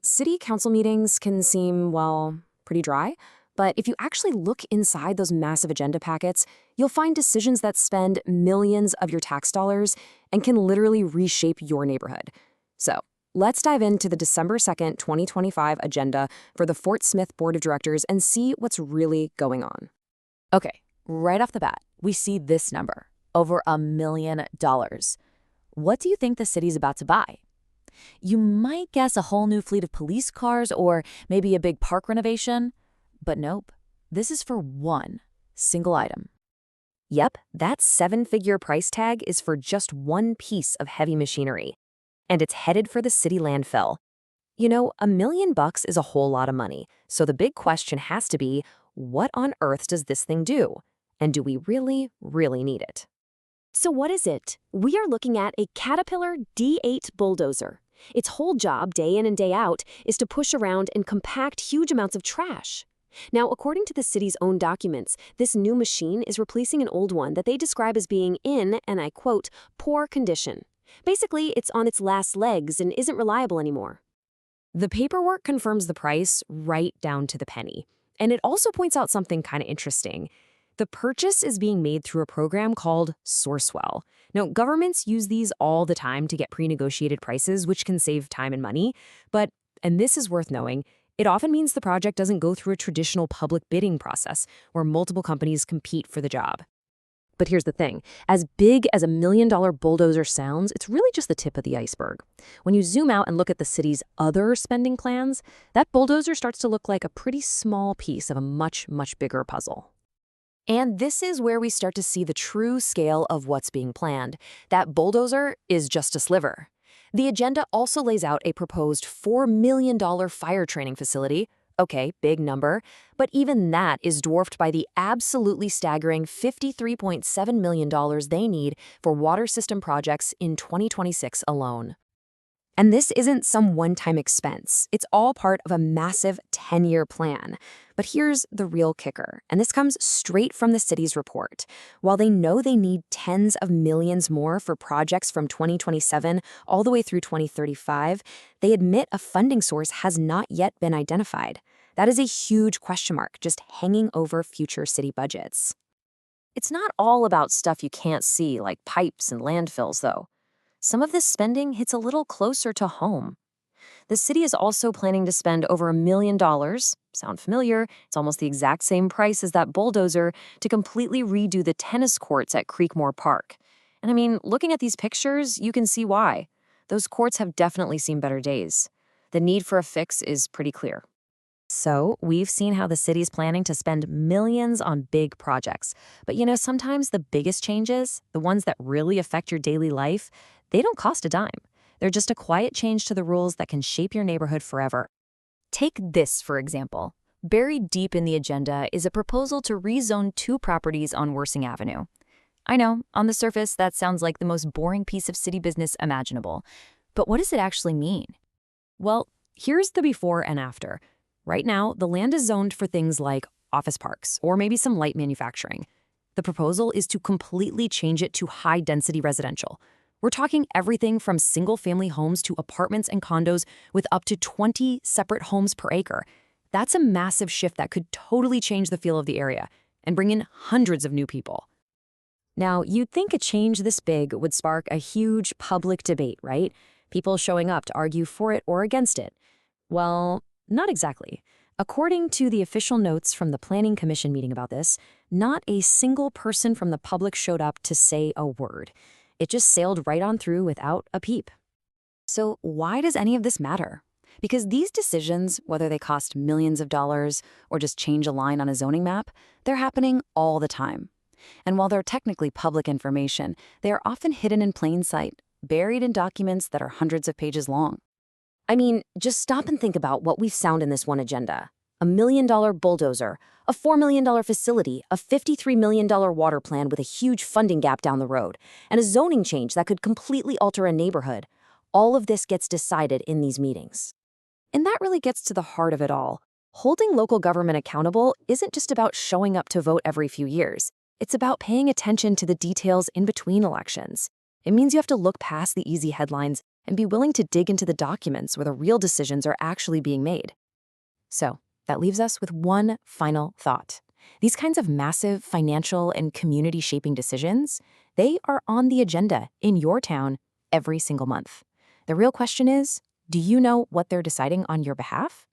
City council meetings can seem, well, pretty dry, but if you actually look inside those massive agenda packets, you'll find decisions that spend millions of your tax dollars and can literally reshape your neighborhood. So, let's dive into the December 2nd, 2025 agenda for the Fort Smith Board of Directors and see what's really going on. Okay, right off the bat, we see this number, over $1 million. What do you think the city's about to buy? You might guess a whole new fleet of police cars or maybe a big park renovation. But nope, this is for one single item. Yep, that seven-figure price tag is for just one piece of heavy machinery, and it's headed for the city landfill. $1 million is a whole lot of money, so the big question has to be, what on earth does this thing do? And do we really, really need it? So what is it? We are looking at a Caterpillar D8 bulldozer. Its whole job, day in and day out, is to push around and compact huge amounts of trash. Now, according to the city's own documents, this new machine is replacing an old one that they describe as being in, and I quote, poor condition. Basically, it's on its last legs and isn't reliable anymore. The paperwork confirms the price right down to the penny. And it also points out something kind of interesting. The purchase is being made through a program called Sourcewell. Now, governments use these all the time to get pre-negotiated prices, which can save time and money. But, and this is worth knowing, it often means the project doesn't go through a traditional public bidding process where multiple companies compete for the job. But here's the thing. As big as $1 million bulldozer sounds, it's really just the tip of the iceberg. When you zoom out and look at the city's other spending plans, that bulldozer starts to look like a pretty small piece of a much, much bigger puzzle. And this is where we start to see the true scale of what's being planned. That bulldozer is just a sliver. The agenda also lays out a proposed $4 million fire training facility. Okay, big number, but even that is dwarfed by the absolutely staggering $53.7 million they need for water system projects in 2026 alone. And this isn't some one-time expense. It's all part of a massive 10-year plan. But here's the real kicker, and this comes straight from the city's report. While they know they need tens of millions more for projects from 2027 all the way through 2035, they admit a funding source has not yet been identified. That is a huge question mark just hanging over future city budgets. It's not all about stuff you can't see, like pipes and landfills, though. Some of this spending hits a little closer to home. The city is also planning to spend over $1 million, sound familiar, it's almost the exact same price as that bulldozer, to completely redo the tennis courts at Creekmore Park. And I mean, looking at these pictures, you can see why. Those courts have definitely seen better days. The need for a fix is pretty clear. So, we've seen how the city's planning to spend millions on big projects. But sometimes the biggest changes, the ones that really affect your daily life, they don't cost a dime. They're just a quiet change to the rules that can shape your neighborhood forever. Take this, for example. Buried deep in the agenda is a proposal to rezone 2 properties on Wirsing Avenue. I know, on the surface, that sounds like the most boring piece of city business imaginable. But what does it actually mean? Well, here's the before and after. Right now, the land is zoned for things like office parks or maybe some light manufacturing. The proposal is to completely change it to high-density residential. We're talking everything from single-family homes to apartments and condos with up to 20 separate homes per acre. That's a massive shift that could totally change the feel of the area and bring in hundreds of new people. Now, you'd think a change this big would spark a huge public debate, right? People showing up to argue for it or against it. Well, not exactly. According to the official notes from the Planning Commission meeting about this, not a single person from the public showed up to say a word. It just sailed right on through without a peep. So why does any of this matter? Because these decisions, whether they cost millions of dollars or just change a line on a zoning map, they're happening all the time. And while they're technically public information, they are often hidden in plain sight, buried in documents that are hundreds of pages long. I mean, just stop and think about what we've found in this one agenda. $1 million bulldozer, a $4 million facility, a $53 million water plan with a huge funding gap down the road, and a zoning change that could completely alter a neighborhood. All of this gets decided in these meetings. And that really gets to the heart of it all. Holding local government accountable isn't just about showing up to vote every few years. It's about paying attention to the details in between elections. It means you have to look past the easy headlines and be willing to dig into the documents where the real decisions are actually being made. So, that leaves us with one final thought. These kinds of massive financial and community-shaping decisions, they are on the agenda in your town every single month. The real question is, do you know what they're deciding on your behalf?